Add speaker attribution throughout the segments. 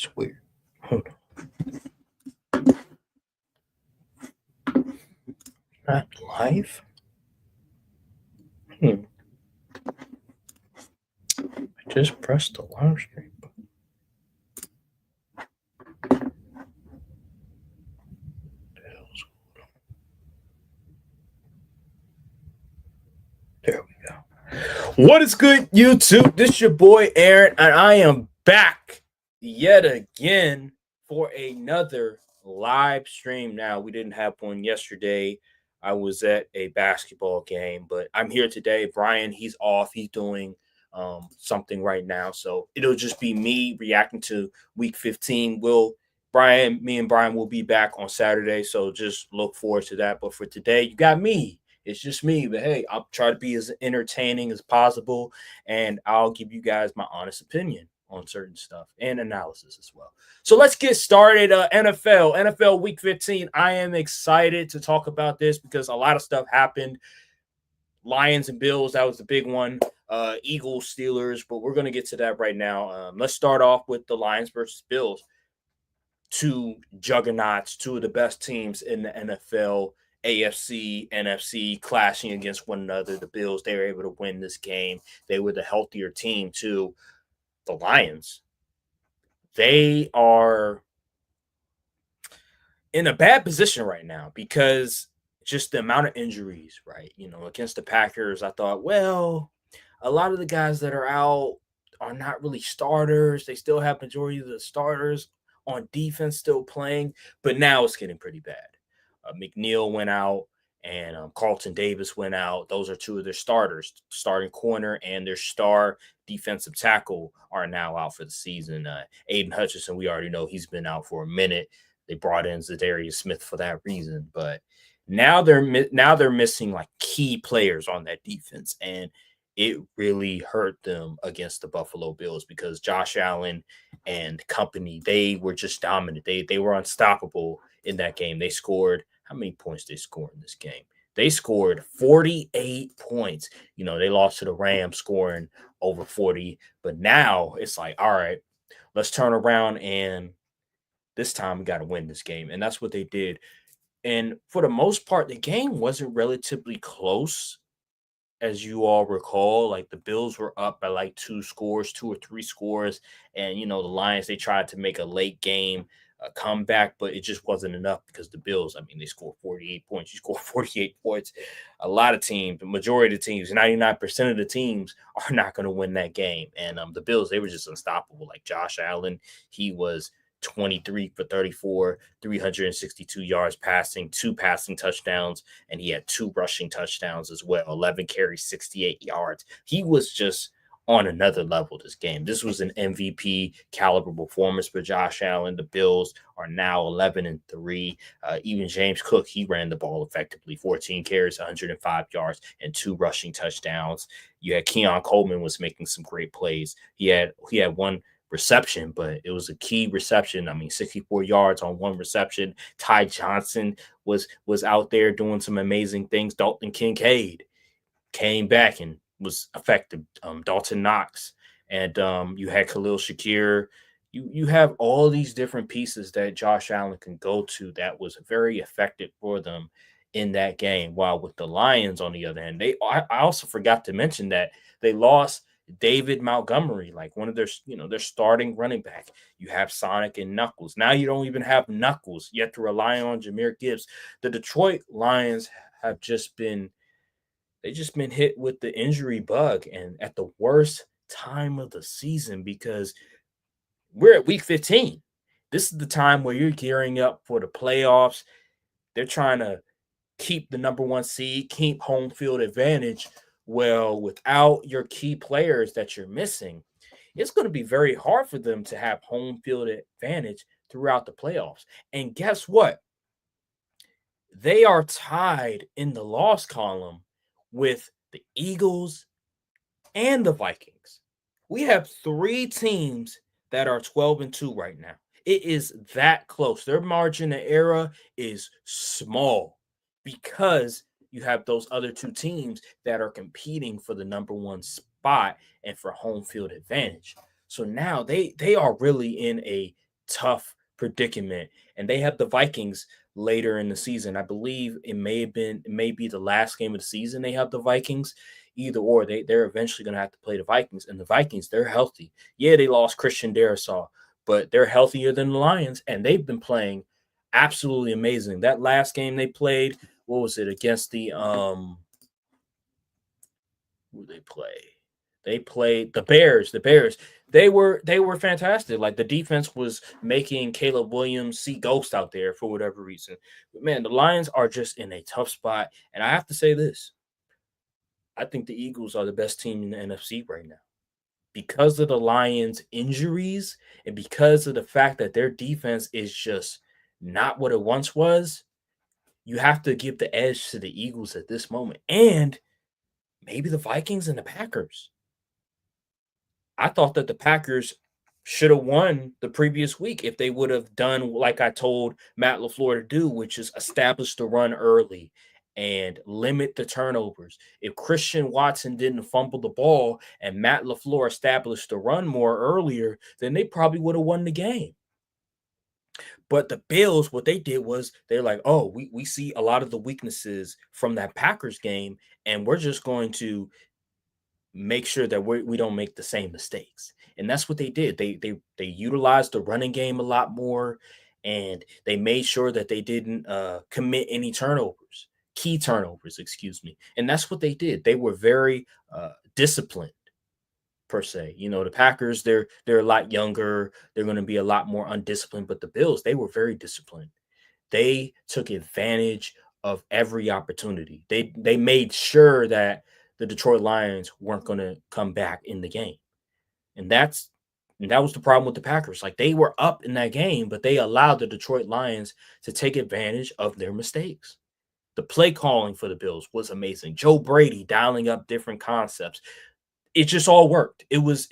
Speaker 1: That's weird. Hold on. Not live? I just pressed the live stream button. There we go. What is good, YouTube? This is your boy Aaron, and I am back yet again for another live stream. Now, we didn't have one yesterday. I was at a basketball game, but I'm here today. Brian, he's off. He's doing something right now, so it'll just be me reacting to Week 15. Me and Brian will be back on Saturday, so just look forward to that. But for today, you got me. It's just me, but hey, I'll try to be as entertaining as possible, and I'll give you guys my honest opinion on certain stuff and analysis as well. So let's get started. NFL Week 15. I am excited to talk about this because a lot of stuff happened. Lions and Bills, that was the big one. Eagles, Steelers, but we're going to get to that right now. Let's start off with the Lions versus Bills. Two juggernauts, two of the best teams in the NFL. AFC, NFC clashing against one another. The Bills, they were able to win this game. They were the healthier team too. The Lions, they are in a bad position right now because just the amount of injuries, right? Against the Packers, I thought, well, a lot of the guys that are out are not really starters. They still have majority of the starters on defense still playing, but now it's getting pretty bad. McNeil went out and Carlton Davis went out. Those are two of their starters. Starting corner and their star defensive tackle are now out for the season. Aiden Hutchinson, we already know he's been out for a minute. They brought in Zadarius Smith for that reason, but now they're missing like key players on that defense, and it really hurt them against the Buffalo Bills because Josh Allen and company, they were just dominant. They were unstoppable in that game. They scored. How many points they scored in this game? They scored 48 points. They lost to the Rams scoring over 40. But now it's like, all right, let's turn around, and this time we got to win this game. And that's what they did. And for the most part, the game wasn't relatively close, as you all recall. Like, the Bills were up by like 2 or 3 scores. And, the Lions, they tried to make a late game comeback, but it just wasn't enough because the Bills, they scored 48 points. You score 48 points. A lot of teams, the majority of the teams, 99% of the teams are not going to win that game. And the Bills, they were just unstoppable. Like Josh Allen, he was 23 for 34, 362 yards passing, 2 passing touchdowns, and he had 2 rushing touchdowns as well. 11 carries, 68 yards. He was just on another level this game. This was an MVP caliber performance for Josh Allen. The Bills are now 11-3. Even James Cook, he ran the ball effectively. 14 carries, 105 yards, and 2 rushing touchdowns. You had Keon Coleman was making some great plays. He had 1 reception, but it was a key reception. 64 yards on 1 reception. Ty Johnson was out there doing some amazing things. Dalton Kincaid came back and was effective. Dalton Knox, and you had Khalil Shakir. You have all these different pieces that Josh Allen can go to that was very effective for them in that game. While with the Lions, on the other hand, I also forgot to mention that they lost David Montgomery, like one of their starting running back. You have Sonic and Knuckles. Now you don't even have Knuckles. You have to rely on Jahmyr Gibbs. The Detroit Lions have just been hit with the injury bug, and at the worst time of the season, because we're at Week 15. This is the time where you're gearing up for the playoffs. They're trying to keep the number 1 seed, keep home field advantage. Well, without your key players that you're missing, it's going to be very hard for them to have home field advantage throughout the playoffs. And guess what? They are tied in the loss column with the Eagles and the Vikings. We have 3 teams that are 12-2 right now. It is that close. Their margin of error is small because you have those other 2 teams that are competing for the number 1 spot and for home field advantage. So now they are really in a tough predicament. And they have the Vikings later in the season. I believe it may be the last game of the season they have the Vikings. Either or, they're eventually going to have to play the Vikings. And the Vikings, they're healthy. Yeah, they lost Christian Darrisaw, but they're healthier than the Lions, and they've been playing absolutely amazing. That last game they played, what was it, against the who they play? They played the Bears. The Bears. They were fantastic. Like the defense was making Caleb Williams see ghosts out there for whatever reason. But man, the Lions are just in a tough spot. And I have to say this. I think the Eagles are the best team in the NFC right now. Because of the Lions' injuries and because of the fact that their defense is just not what it once was, you have to give the edge to the Eagles at this moment. And maybe the Vikings and the Packers. I thought that the Packers should have won the previous week if they would have done like I told Matt LaFleur to do, which is establish the run early and limit the turnovers. If Christian Watson didn't fumble the ball and Matt LaFleur established the run more earlier, then they probably would have won the game. But the Bills, what they did was they're like, oh, we see a lot of the weaknesses from that Packers game, and we're just going to make sure that we don't make the same mistakes. And that's what they did. They utilized the running game a lot more, and they made sure that they didn't commit any turnovers, key turnovers, excuse me. And that's what they did. They were very disciplined per se. You know, the Packers, they're a lot younger. They're going to be a lot more undisciplined, but the Bills, they were very disciplined. They took advantage of every opportunity. They made sure that the Detroit Lions weren't going to come back in the game. And that was the problem with the Packers. Like they were up in that game, but they allowed the Detroit Lions to take advantage of their mistakes. The play calling for the Bills was amazing. Joe Brady dialing up different concepts. It just all worked. It was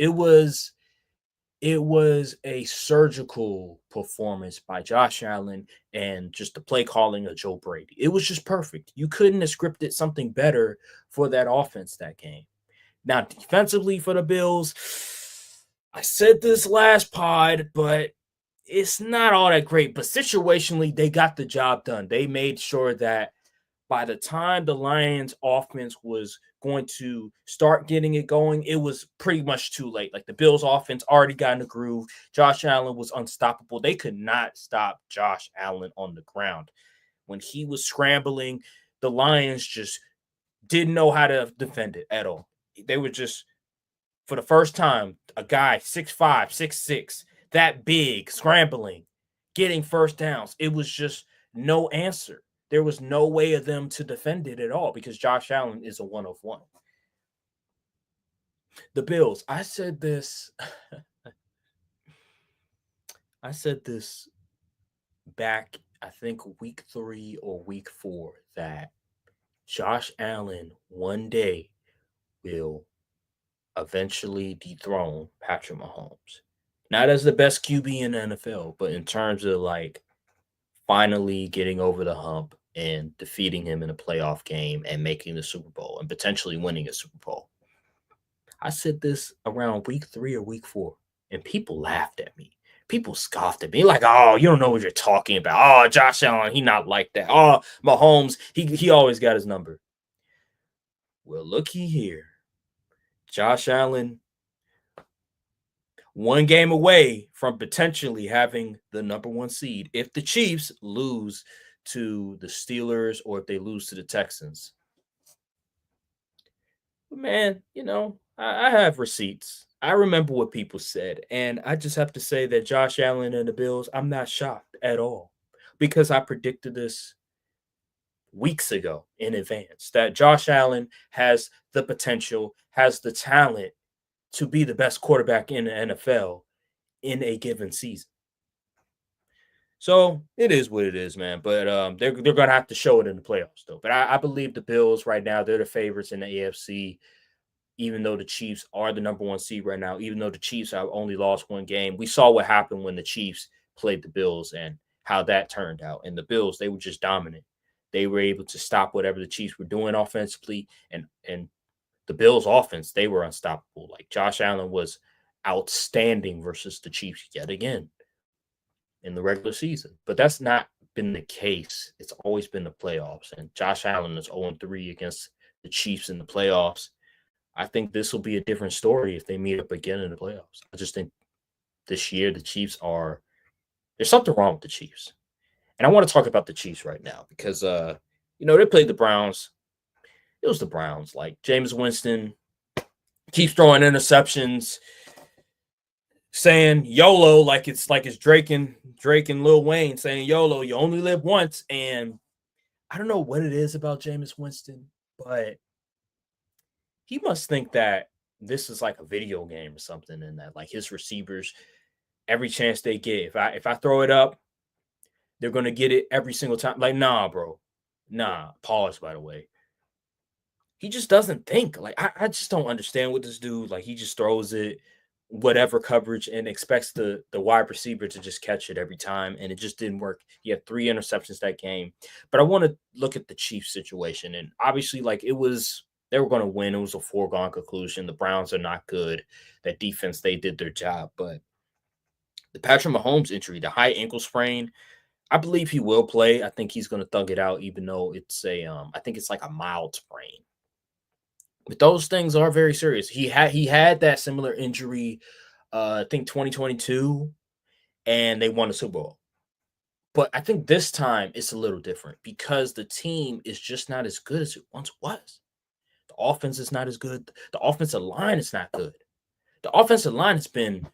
Speaker 1: a surgical performance by Josh Allen and just the play calling of Joe Brady. It was just perfect. You couldn't have scripted something better for that offense that game. Now, defensively for the Bills, I said this last pod, but it's not all that great. But situationally, they got the job done. They made sure that by the time the Lions offense was going to start getting it going, it was pretty much too late. Like the Bills offense already got in the groove. Josh Allen was unstoppable. They could not stop Josh Allen on the ground. When he was scrambling, the Lions just didn't know how to defend it at all. They were just, for the first time, a guy 6'5, 6'6, that big, scrambling, getting first downs. It was just no answer. There was no way of them to defend it at all because Josh Allen is a one of one. The Bills, I said this back, I think week 3 or week 4, that Josh Allen one day will eventually dethrone Patrick Mahomes. Not as the best QB in the NFL, but in terms of like finally getting over the hump and defeating him in a playoff game and making the Super Bowl and potentially winning a Super Bowl. I said this around week 3 or week 4, and people laughed at me. People scoffed at me, like, "Oh, you don't know what you're talking about. Oh, Josh Allen, he not like that. Oh, Mahomes, he always got his number." Well, looky here, Josh Allen, one game away from potentially having the number 1 seed if the Chiefs lose to the Steelers or if they lose to the Texans. But man, I have receipts. I remember what people said, and I just have to say that Josh Allen and the Bills, I'm not shocked at all because I predicted this weeks ago in advance that Josh Allen has the potential, has the talent to be the best quarterback in the NFL in a given season. So it is what it is, man. But they're gonna have to show it in the playoffs, though. But I believe the Bills right now, they're the favorites in the AFC, even though the Chiefs are the number 1 seed right now, even though the Chiefs have only lost 1 game. We saw what happened when the Chiefs played the Bills and how that turned out. And the Bills, they were just dominant. They were able to stop whatever the Chiefs were doing offensively, and the Bills offense, they were unstoppable. Like Josh Allen was outstanding versus the Chiefs yet again. in the regular season. But that's not been the case. It's always been the playoffs. And Josh Allen is 0-3 against the Chiefs in the playoffs. I think this will be a different story if they meet up again in the playoffs. I just think this year the Chiefs are there's something wrong with the Chiefs. And I want to talk about the Chiefs right now because they played the Browns. It was the Browns. Like Jameis Winston keeps throwing interceptions, saying YOLO like it's Drake and Lil Wayne saying YOLO, you only live once. And I don't know what it is about Jameis Winston, but he must think that this is like a video game or something, and that like his receivers, every chance they get, if I throw it up, they're gonna get it every single time. Like, nah, bro. Nah. Pause, by the way. He just doesn't think. Like, I just don't understand what this dude, like, he just throws it whatever coverage and expects the wide receiver to just catch it every time. And it just didn't work. He had 3 interceptions that game. But I want to look at the Chiefs situation. And obviously, like, they were going to win. It was a foregone conclusion. The Browns are not good. That defense, they did their job. But the Patrick Mahomes injury, the high ankle sprain, I believe he will play. I think he's going to thug it out, even though I think it's like a mild sprain. But those things are very serious. He had that similar injury, I think 2022, and they won the Super Bowl. But I think this time it's a little different because the team is just not as good as it once was. The offense is not as good. The offensive line is not good. The offensive line has been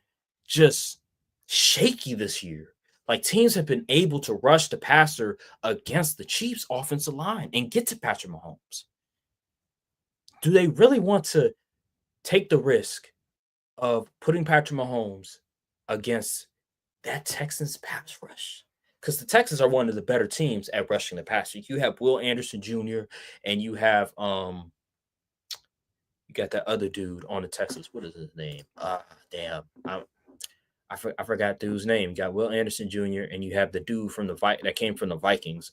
Speaker 1: just shaky this year. Like teams have been able to rush the passer against the Chiefs' offensive line and get to Patrick Mahomes. Do they really want to take the risk of putting Patrick Mahomes against that Texans pass rush? Because the Texans are one of the better teams at rushing the passer. You have Will Anderson Jr. and you have you got that other dude on the Texans. What is his name? Damn. I forgot dude's name. You got Will Anderson Jr. and you have the dude from that came from the Vikings.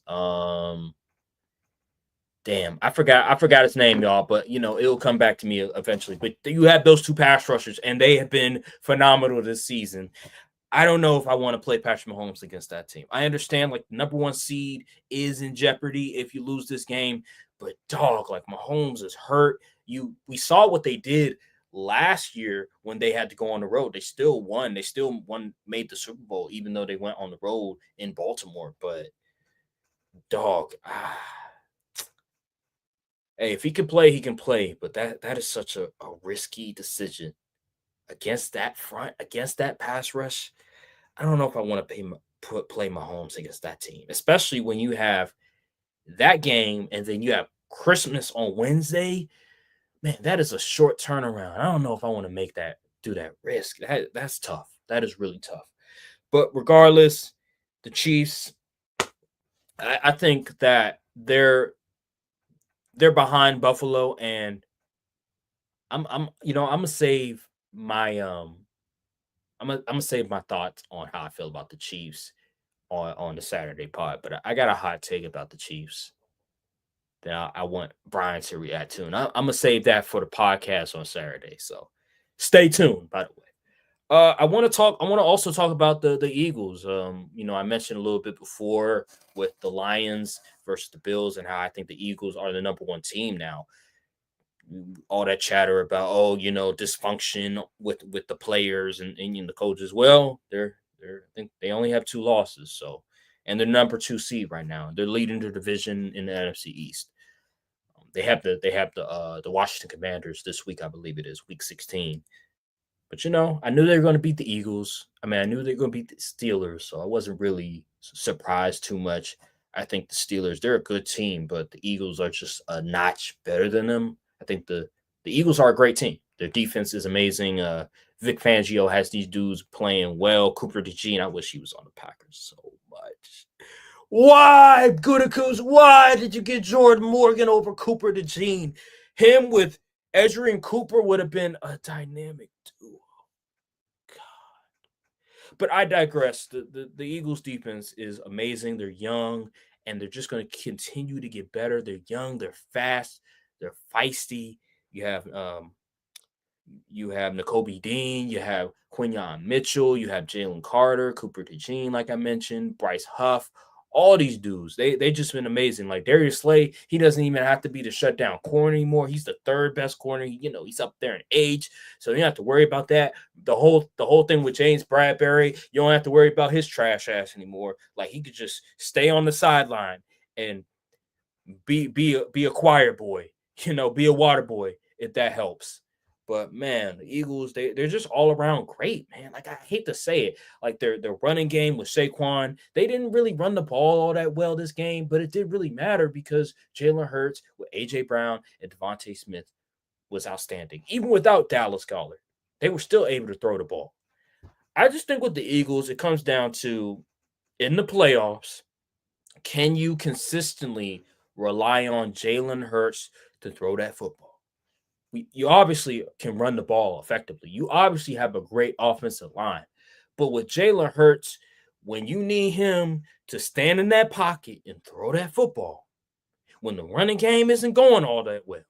Speaker 1: Damn, I forgot his name, y'all, but it'll come back to me eventually. But you have those 2 pass rushers, and they have been phenomenal this season. I don't know if I want to play Patrick Mahomes against that team. I understand, like, the number 1 seed is in jeopardy if you lose this game, but dog, like, Mahomes is hurt. We saw what they did last year when they had to go on the road. They still won. They still made the Super Bowl, even though they went on the road in Baltimore. But dog, hey, if he can play, he can play. But that is such a risky decision against that front, against that pass rush. I don't know if I want to play Mahomes against that team, especially when you have that game and then you have Christmas on Wednesday. Man, that is a short turnaround. I don't know if I want to do that risk. That's tough. That is really tough. But regardless, the Chiefs, I think that they're behind Buffalo, and I'm gonna save my I'm gonna save my thoughts on how I feel about the Chiefs on the Saturday pod. But I got a hot take about the Chiefs that I want Brian to react to, and I'm gonna save that for the podcast on Saturday. So stay tuned. By the way, I want to also talk about the Eagles. I mentioned a little bit before with the Lions versus the Bills and how I think the Eagles are the number 1 team now. All that chatter about dysfunction with the players and the coaches. Well, I think they only have 2 losses, so and they're number 2 seed right now. They're leading the division in the NFC East. They have the Washington Commanders this week, I believe it is week 16. But I knew they were going to beat the Eagles. I mean, I knew they were going to beat the Steelers, so I wasn't really surprised too much. I think the Steelers, they're a good team, but the Eagles are just a notch better than them. I think the Eagles are a great team. Their defense is amazing. Vic Fangio has these dudes playing well. Cooper DeJean, I wish he was on the Packers so much. Why, Goodicus? Why did you get Jordan Morgan over Cooper DeJean? Him with Edgerrin Cooper would have been a dynamic duo. God. But I digress. The Eagles defense is amazing. They're young, and they're just going to continue to get better. They're young. They're fast. They're feisty. You have You have N'Kobe Dean, you have Quinyon Mitchell, you have Jalen Carter, Cooper DeJean, like I mentioned, Bryce Huff. All these dudes, they just been amazing. Like Darius Slay, he doesn't even have to be the shutdown corner anymore. He's the third best corner. He's up there in age, so you don't have to worry about that. The whole thing with James Bradbury, you don't have to worry about his trash ass anymore. Like he could just stay on the sideline and be a choir boy, be a water boy if that helps. But man, the Eagles, they're just all around great, man. Like I hate to say it, like their running game with Saquon, they didn't really run the ball all that well this game, but it did really matter because Jalen Hurts with AJ Brown and Devontae Smith was outstanding. Even without Dallas Goedert, they were still able to throw the ball. I just think with the Eagles, it comes down to in the playoffs, can you consistently rely on Jalen Hurts to throw that football? You obviously can run the ball effectively. You obviously have a great offensive line. But with Jalen Hurts, when you need him to stand in that pocket and throw that football, when the running game isn't going all that well,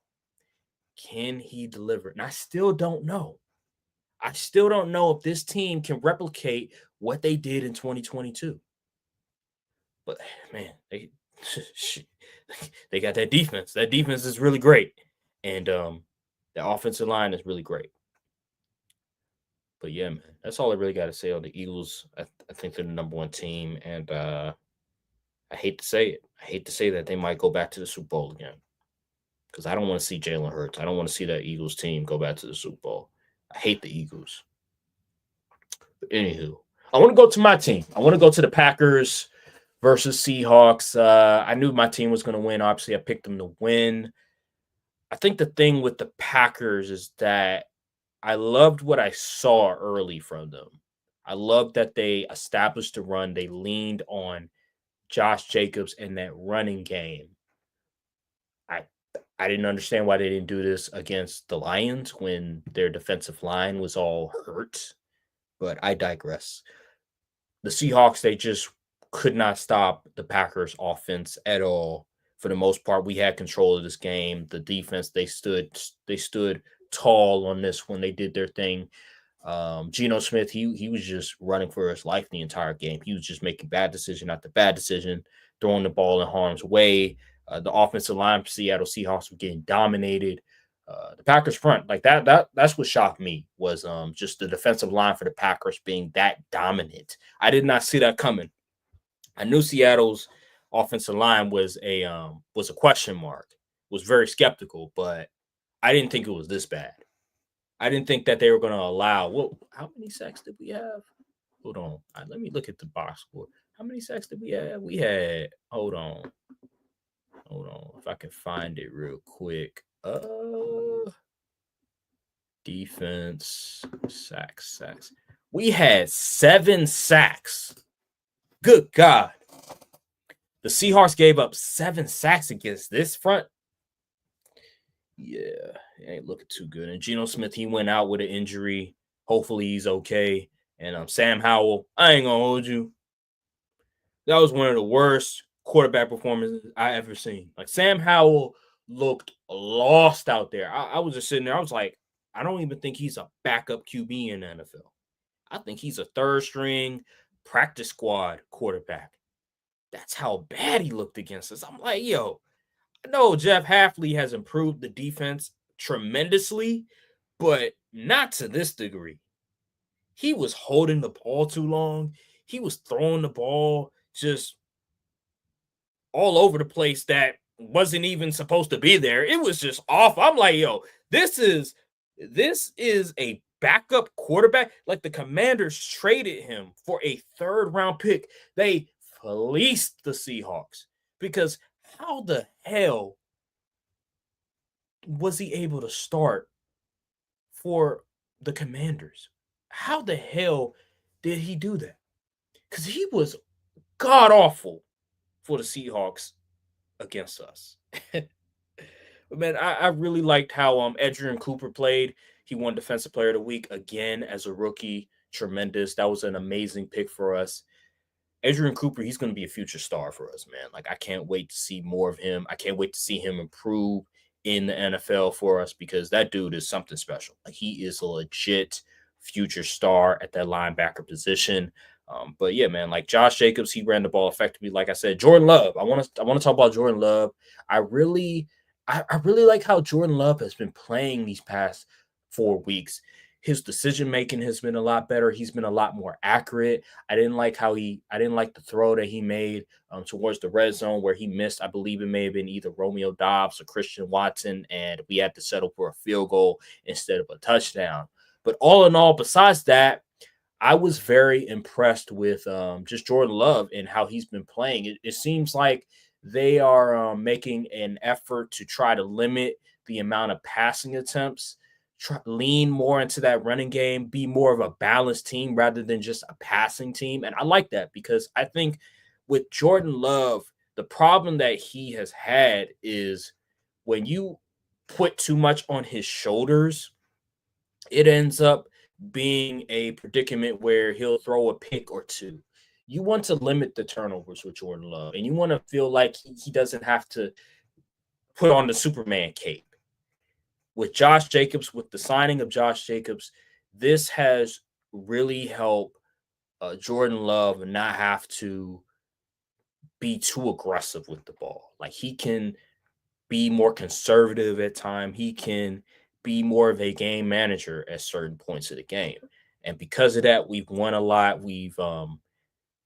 Speaker 1: can he deliver? And I still don't know. I still don't know if this team can replicate what they did in 2022. But man, they got that defense. That defense is really great. And the offensive line is really great. But yeah, man, that's all I really got to say on the Eagles. I think they're the number one team, and I hate to say it. I hate to say that they might go back to the Super Bowl again because I don't want to see Jalen Hurts. I don't want to see that Eagles team go back to the Super Bowl. I hate the Eagles. But anywho, I want to go to my team. I want to go to the Packers versus Seahawks. I knew my team was going to win. Obviously, I picked them to win. I think the thing with the Packers is that I loved what I saw early from them. I loved that they established the run. They leaned on Josh Jacobs and that running game. I I didn't understand why they didn't do this against the Lions when their defensive line was all hurt, but I digress. The Seahawks, they just could not stop the Packers offense at all. For the most part, we had control of this game. The defense, they stood tall on this when they did their thing. Geno Smith, he was just running for his life the entire game. He was just making bad decision after bad decision, throwing the ball in harm's way. The offensive line for Seattle Seahawks were getting dominated. The Packers front, like that's what shocked me was just the defensive line for the Packers being that dominant. I did not see that coming. I knew Seattle's offensive line was a question mark, was very skeptical, but I didn't think it was this bad. I didn't think that they were going to allow. Well, how many sacks did we have? Hold on. Let me look at the box score. How many sacks did we have? We had. Hold on. If I can find it real quick. Defense sacks. We had 7 sacks. Good God. The Seahawks gave up 7 sacks against this front. Yeah, it ain't looking too good. And Geno Smith, he went out with an injury. Hopefully he's okay. And Sam Howell, I ain't gonna hold you. That was one of the worst quarterback performances I ever seen. Like Sam Howell looked lost out there. I was just sitting there. I was like, I don't even think he's a backup QB in the NFL. I think he's a third string practice squad quarterback. That's how bad he looked against us. I'm like, yo, I know Jeff Hafley has improved the defense tremendously, but not to this degree. He was holding the ball too long. He was throwing the ball just all over the place that wasn't even supposed to be there. It was just off. I'm like, yo, this is a backup quarterback. Like the Commanders traded him for a 3rd round pick. They fleeced the Seahawks because how the hell was he able to start for the Commanders? How the hell did he do that? Because he was god awful for the Seahawks against us. But man, I really liked how Adrian Cooper played. He won Defensive Player of the Week again as a rookie. Tremendous. That was an amazing pick for us. Adrian Cooper, he's going to be a future star for us, man. Like, I can't wait to see more of him. I can't wait to see him improve in the NFL for us because that dude is something special. Like he is a legit future star at that linebacker position. But yeah, man, like Josh Jacobs, he ran the ball effectively. Like I said, Jordan Love. I want to talk about Jordan Love. I really like how Jordan Love has been playing these past 4 weeks. His decision making has been a lot better. He's been a lot more accurate. I didn't like the throw that he made towards the red zone where he missed. I believe it may have been either Romeo Dobbs or Christian Watson, and we had to settle for a field goal instead of a touchdown. But all in all, besides that, I was very impressed with just Jordan Love and how he's been playing. It seems like they are making an effort to try to limit the amount of passing attempts, lean more into that running game, be more of a balanced team rather than just a passing team. And I like that because I think with Jordan Love, the problem that he has had is when you put too much on his shoulders, it ends up being a predicament where he'll throw a pick or two. You want to limit the turnovers with Jordan Love, and you want to feel like he doesn't have to put on the Superman cape. With Josh Jacobs, with the signing of Josh Jacobs, this has really helped Jordan Love not have to be too aggressive with the ball. Like he can be more conservative at time. He can be more of a game manager at certain points of the game. And because of that, we've won a lot.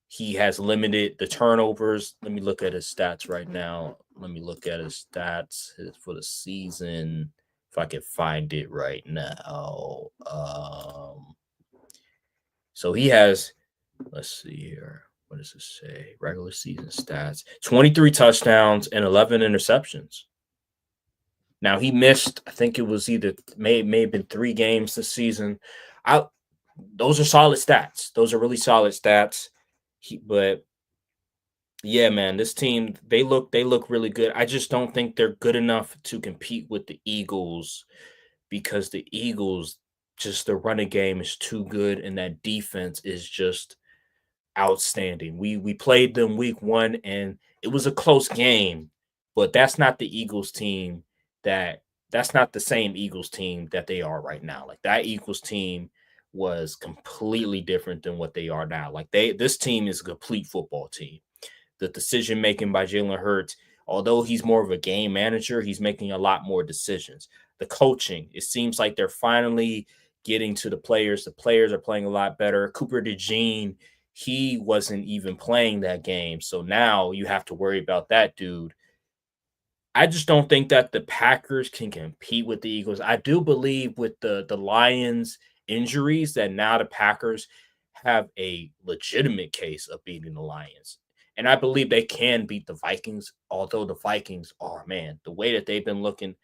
Speaker 1: He has limited the turnovers. Let me look at his stats right now. Let me look at his stats for the season if I can find it right now. So he has, let's see here. What does it say? Regular season stats: 23 touchdowns and 11 interceptions. Now he missed, I think it was either may have been 3 games this season. I Those are solid stats. Those are really solid stats. But yeah, man, this team they look really good. I just don't think they're good enough to compete with the Eagles because the Eagles just the running game is too good and that defense is just outstanding. We played them week 1 and it was a close game, but that that's not the same Eagles team that they are right now. Like that Eagles team was completely different than what they are now. Like this team is a complete football team. The decision making by Jalen Hurts, although he's more of a game manager, he's making a lot more decisions. The coaching, it seems like they're finally getting to the players. The players are playing a lot better. Cooper DeJean, he wasn't even playing that game. So now you have to worry about that dude. I just don't think that the Packers can compete with the Eagles. I do believe with the Lions injuries that now the Packers have a legitimate case of beating the Lions. And I believe they can beat the Vikings, although the Vikings are, man, the way that they've been looking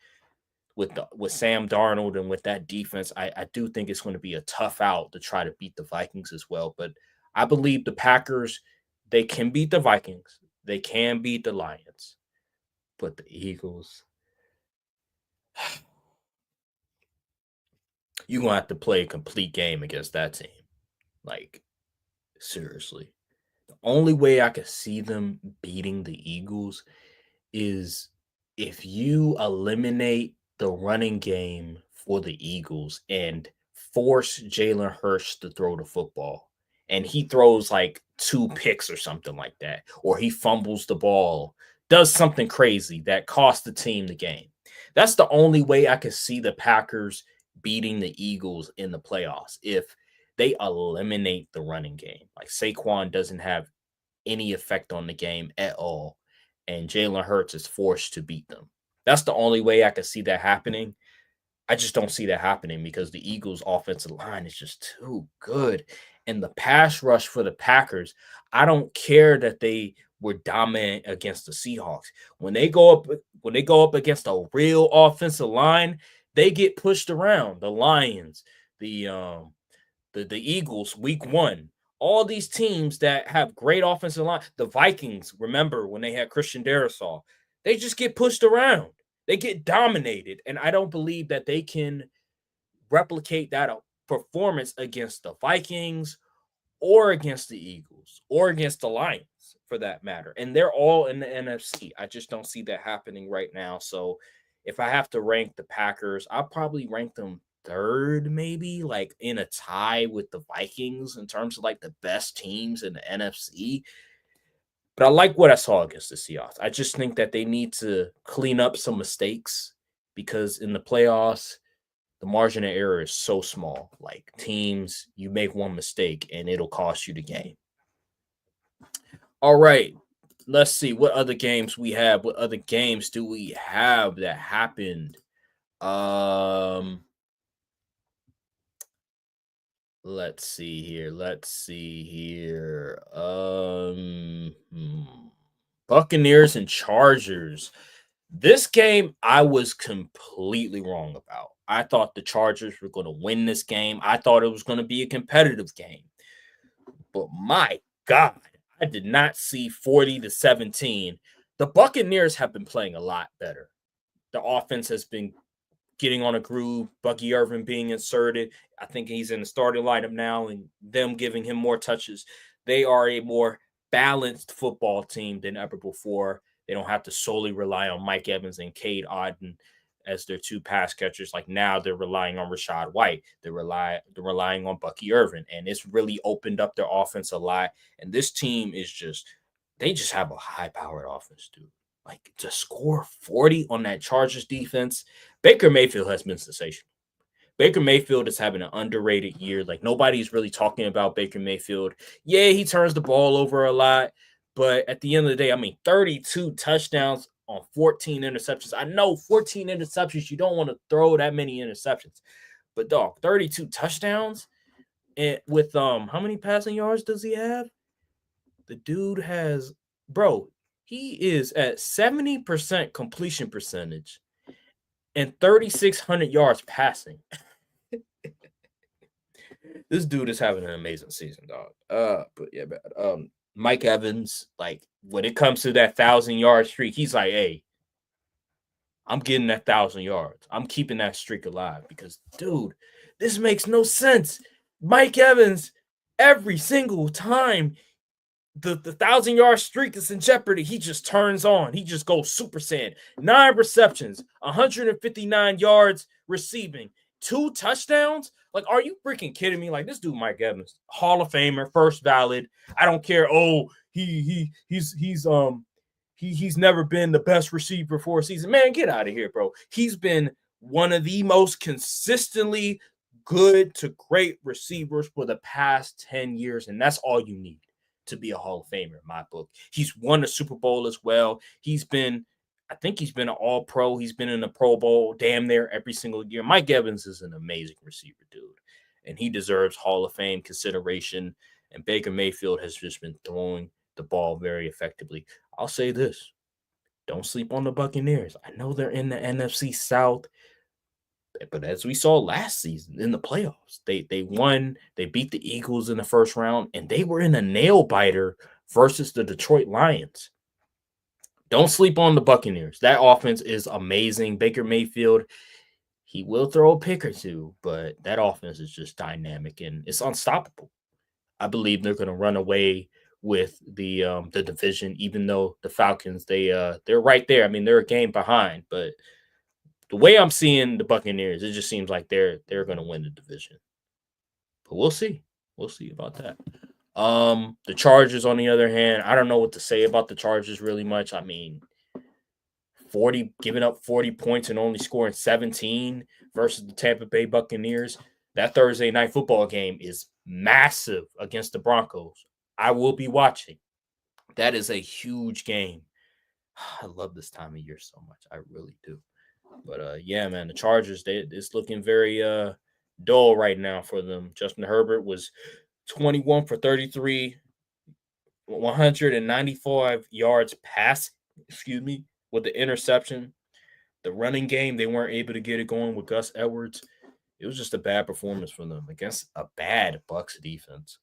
Speaker 1: with Sam Darnold and with that defense, I do think it's going to be a tough out to try to beat the Vikings as well. But I believe the Packers, they can beat the Vikings. They can beat the Lions. But the Eagles, you're going to have to play a complete game against that team. Like, seriously. The only way I could see them beating the Eagles is if you eliminate the running game for the Eagles and force Jalen Hurts to throw the football. And he throws like 2 picks or something like that, or he fumbles the ball, does something crazy that costs the team the game. That's the only way I could see the Packers beating the Eagles in the playoffs if they eliminate the running game. Like Saquon doesn't have any effect on the game at all, and Jalen Hurts is forced to beat them. That's the only way I could see that happening. I just don't see that happening because the Eagles' offensive line is just too good. And the pass rush for the Packers, I don't care that they were dominant against the Seahawks. When they go up against a real offensive line, they get pushed around. The Lions, the the Eagles, week 1. All these teams that have great offensive line, the Vikings, remember when they had Christian Darrisaw, they just get pushed around. They get dominated. And I don't believe that they can replicate that performance against the Vikings or against the Eagles or against the Lions for that matter. And they're all in the NFC. I just don't see that happening right now. So if I have to rank the Packers, I'll probably rank them third, maybe like in a tie with the Vikings in terms of like the best teams in the NFC. But I like what I saw against the Seahawks. I just think that they need to clean up some mistakes because in the playoffs, the margin of error is so small. Like teams, you make one mistake and it'll cost you the game. All right. Let's see what other games we have. What other games do we have that happened? Um let's see here. Buccaneers and Chargers. This game I was completely wrong about. I thought the Chargers were going to win this game. I thought it was going to be a competitive game. But my God, I did not see 40-17. The Buccaneers have been playing a lot better. The offense has been getting on a groove. Bucky Irvin being inserted. I think he's in the starting lineup now, and them giving him more touches. They are a more balanced football team than ever before. They don't have to solely rely on Mike Evans and Cade Otton as their two pass catchers. Like now, they're relying on Rashad White. They're relying on Bucky Irvin, and it's really opened up their offense a lot. And this team is they just have a high-powered offense, dude. Like to score 40 on that Chargers defense, Baker Mayfield has been sensational. Baker Mayfield is having an underrated year. Like nobody's really talking about Baker Mayfield. Yeah, he turns the ball over a lot, but at the end of the day, I mean, 32 touchdowns on 14 interceptions. I know 14 interceptions, you don't want to throw that many interceptions. But dog, 32 touchdowns and with how many passing yards does he have? The dude has bro, he is at 70% completion percentage and 3,600 yards passing. This dude is having an amazing season, dog. But yeah, Mike Evans, like when it comes to that 1,000-yard streak, he's like, hey, I'm getting that 1,000 yards. I'm keeping that streak alive because, dude, this makes no sense. Mike Evans, every single time the 1,000-yard streak is in jeopardy, he just turns on. He just goes Super Saiyan. 9 receptions, 159 yards receiving, 2 touchdowns. Like, are you freaking kidding me? Like, this dude, Mike Evans, Hall of Famer, first valid. I don't care. Oh, he's never been the best receiver for a season. Man, get out of here, bro. He's been one of the most consistently good to great receivers for the past 10 years, and that's all you need to be a Hall of Famer in my book. He's won a Super Bowl as well. I think he's been an All-Pro. He's been in the Pro Bowl damn near every single year. Mike Evans is an amazing receiver, dude, and he deserves Hall of Fame consideration. And Baker Mayfield has just been throwing the ball very effectively. I'll say this. Don't sleep on the Buccaneers. I know they're in the NFC South, but as we saw last season in the playoffs, they won. They beat the Eagles in the first round, and they were in a nail biter versus the Detroit Lions. Don't sleep on the Buccaneers. That offense is amazing. Baker Mayfield, he will throw a pick or two, but that offense is just dynamic and it's unstoppable. I believe they're going to run away with the division, even though the Falcons they're right there. I mean, they're a game behind, but the way I'm seeing the Buccaneers, it just seems like they're going to win the division. But we'll see. We'll see about that. The Chargers, on the other hand, I don't know what to say about the Chargers really much. I mean, 40 giving up 40 points and only scoring 17 versus the Tampa Bay Buccaneers. That Thursday night football game is massive against the Broncos. I will be watching. That is a huge game. I love this time of year so much. I really do. But yeah, man, the Chargers, it's looking very dull right now for them. Justin Herbert was 21 for 33, 195 yards pass, with the interception. The running game, they weren't able to get it going with Gus Edwards. It was just a bad performance for them against a bad Bucs defense.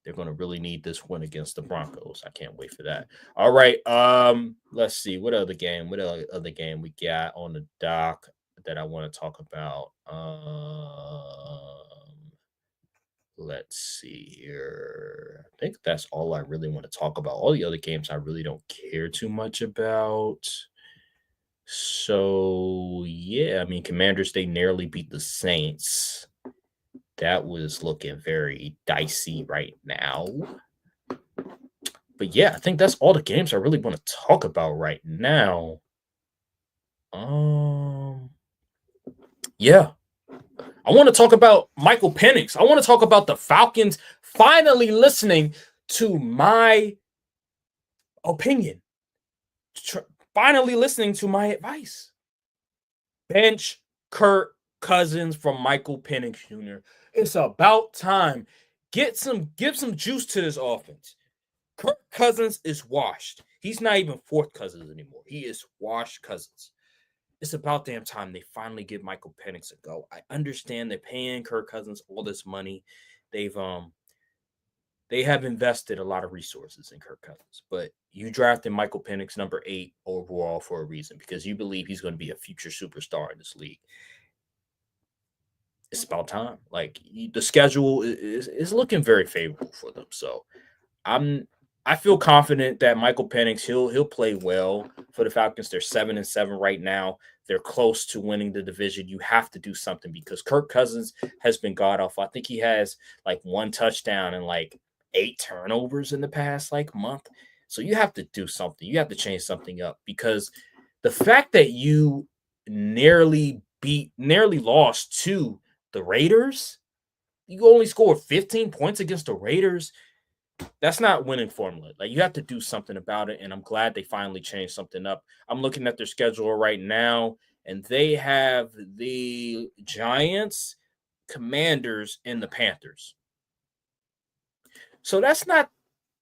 Speaker 1: They're going to really need this win against the Broncos. I can't wait for that. All right. Let's see. What other game we got on the dock that I want to talk about? Let's see here. I think that's all I really want to talk about. All the other games I really don't care too much about. So yeah, I mean, Commanders, they narrowly beat the Saints. That was looking very dicey right now. But yeah, I think that's all the games I really want to talk about right now. Yeah. I want to talk about Michael Penix. I want to talk about the Falcons finally listening to my opinion. Finally listening to my advice. Bench Kirk Cousins from Michael Penix Jr. It's about time. Give some juice to this offense. Kirk Cousins is washed. He's not even fourth Cousins anymore. He is washed Cousins. It's about damn time they finally give Michael Penix a go. I understand they're paying Kirk Cousins all this money. They have invested a lot of resources in Kirk Cousins, but you drafted Michael Penix number 8 overall for a reason because you believe he's going to be a future superstar in this league. It's about time. Like the schedule is looking very favorable for them. So I feel confident that Michael Penix he'll play well for the Falcons. They're 7-7 right now. They're close to winning the division. You have to do something because Kirk Cousins has been god awful. I think he has like 1 touchdown and like 8 turnovers in the past like month. So you have to do something. You have to change something up because the fact that you nearly lost to the Raiders, you only scored 15 points against the Raiders. That's not winning formula. Like you have to do something about it, and I'm glad they finally changed something up. I'm looking at their schedule right now, and they have the Giants, Commanders, and the Panthers. So that's not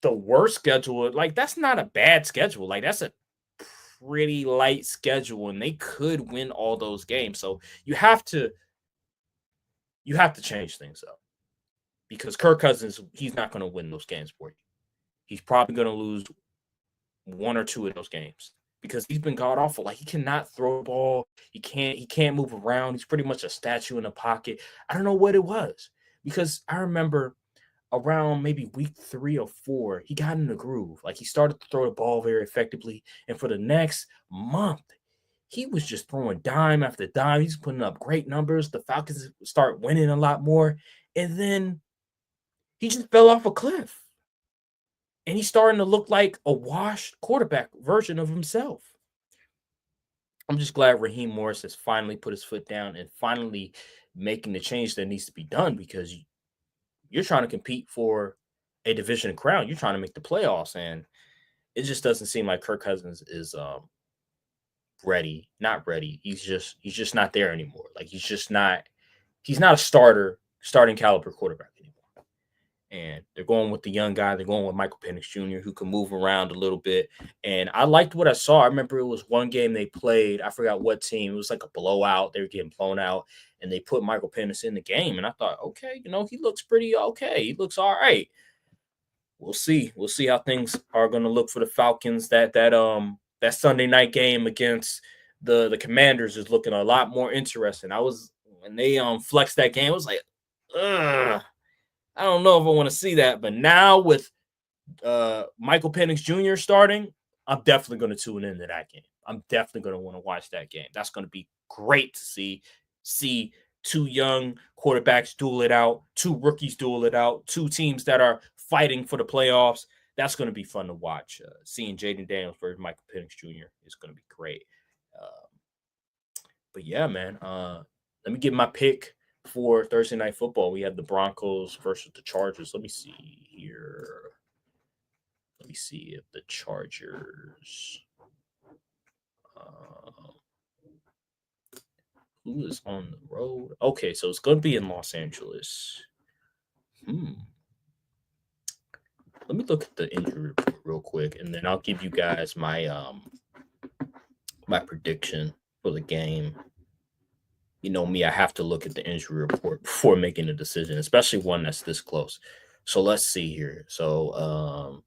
Speaker 1: the worst schedule. Like that's not a bad schedule. Like that's a pretty light schedule, and they could win all those games. So you have to change things up because Kirk Cousins, he's not going to win those games for you. He's probably going to lose 1 or 2 of those games because he's been god awful. Like he cannot throw the ball. He can't move around. He's pretty much a statue in the pocket. I don't know what it was because I remember around maybe week 3 or 4, he got in the groove. Like he started to throw the ball very effectively. And for the next month, he was just throwing dime after dime. He's putting up great numbers. The Falcons start winning a lot more. And then he just fell off a cliff. And he's starting to look like a washed quarterback version of himself. I'm just glad Raheem Morris has finally put his foot down and finally making the change that needs to be done because you're trying to compete for a division crown. You're trying to make the playoffs, and it just doesn't seem like Kirk Cousins is ready. Not ready. He's just not there anymore. Like he's not a starting caliber quarterback anymore. And they're going with the young guy. They're going with Michael Penix Jr., who can move around a little bit. And I liked what I saw. I remember it was one game they played. I forgot what team. It was like a blowout. They were getting blown out, and they put Michael Penix in the game. And I thought, okay, he looks pretty okay. He looks all right. We'll see. We'll see how things are going to look for the Falcons. That Sunday night game against the Commanders is looking a lot more interesting. When they flexed that game, I was like, ugh. I don't know if I want to see that, but now with Michael Penix Jr. starting, I'm definitely going to tune into that game. I'm definitely going to want to watch that game. That's going to be great to see 2 young quarterbacks duel it out, 2 rookies duel it out, 2 teams that are fighting for the playoffs. That's going to be fun to watch. Seeing Jaden Daniels versus Michael Penix Jr. is going to be great. But yeah, man, let me get my pick for Thursday Night Football. We have the Broncos versus the Chargers. Let me see here. Let me see if the Chargers. Who is on the road? Okay, so it's going to be in Los Angeles. Let me look at the injury report real quick, and then I'll give you guys my my prediction for the game. You know me, I have to look at the injury report before making a decision, especially one that's this close. So let's see here. So, all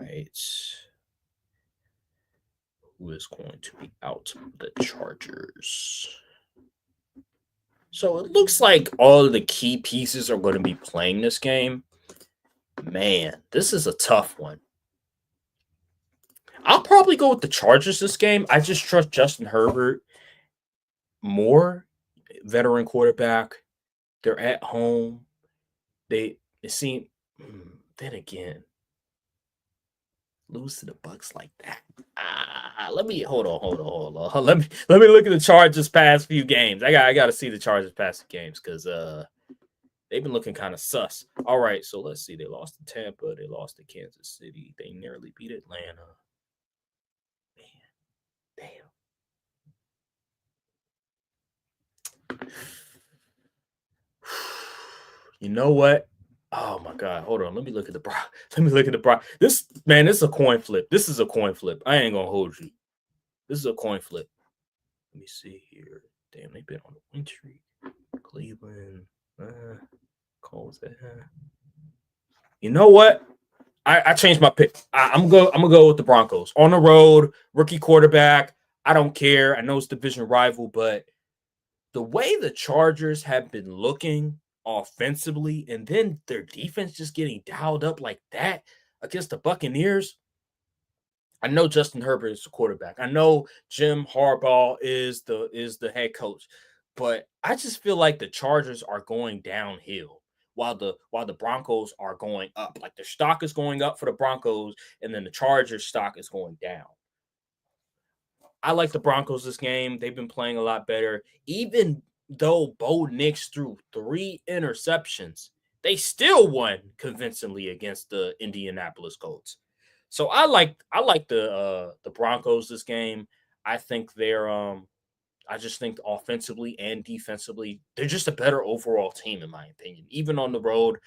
Speaker 1: right. Who is going to be out? The Chargers. So it looks like all of the key pieces are going to be playing this game. Man, this is a tough one. I'll probably go with the Chargers this game. I just trust Justin Herbert more. Veteran quarterback. They're at home. It seem then again lose to the Bucks like that. Let me hold on. Let me look at the Chargers past few games. I got to see the Chargers past the games because they've been looking kind of sus. All right, so let's see. They lost to Tampa. They lost to Kansas City. They nearly beat Atlanta. Man, damn. You know what? Oh my God! Hold on. Let me look at the This is a coin flip. This is a coin flip. I ain't gonna hold you. This is a coin flip. Let me see here. Damn, they've been on the win streak. Cleveland. Calls that. You know what? I changed my pick. I'm gonna go with the Broncos on the road. Rookie quarterback. I don't care. I know it's division rival, but the way the Chargers have been looking offensively, and then their defense just getting dialed up like that against the Buccaneers. I know Justin Herbert is the quarterback. I know Jim Harbaugh is the head coach, but I just feel like the Chargers are going downhill while the Broncos are going up. Like the stock is going up for the Broncos, and then the Chargers stock is going down. I like the Broncos this game. They've been playing a lot better. Even though Bo Nix threw 3 interceptions, they still won convincingly against the Indianapolis Colts. So I like the Broncos this game. I think I just think offensively and defensively, they're just a better overall team in my opinion. Even on the road,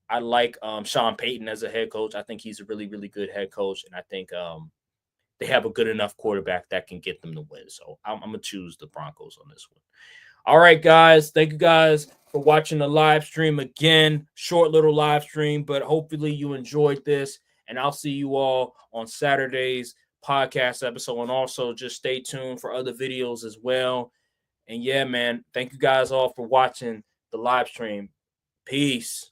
Speaker 1: I like Sean Payton as a head coach. I think he's a really, really good head coach, and I think they have a good enough quarterback that can get them to win. So I'm going to choose the Broncos on this one. All right, guys. Thank you guys for watching the live stream again. Short little live stream, but hopefully you enjoyed this. And I'll see you all on Saturday's podcast episode. And also just stay tuned for other videos as well. And yeah, man, thank you guys all for watching the live stream. Peace.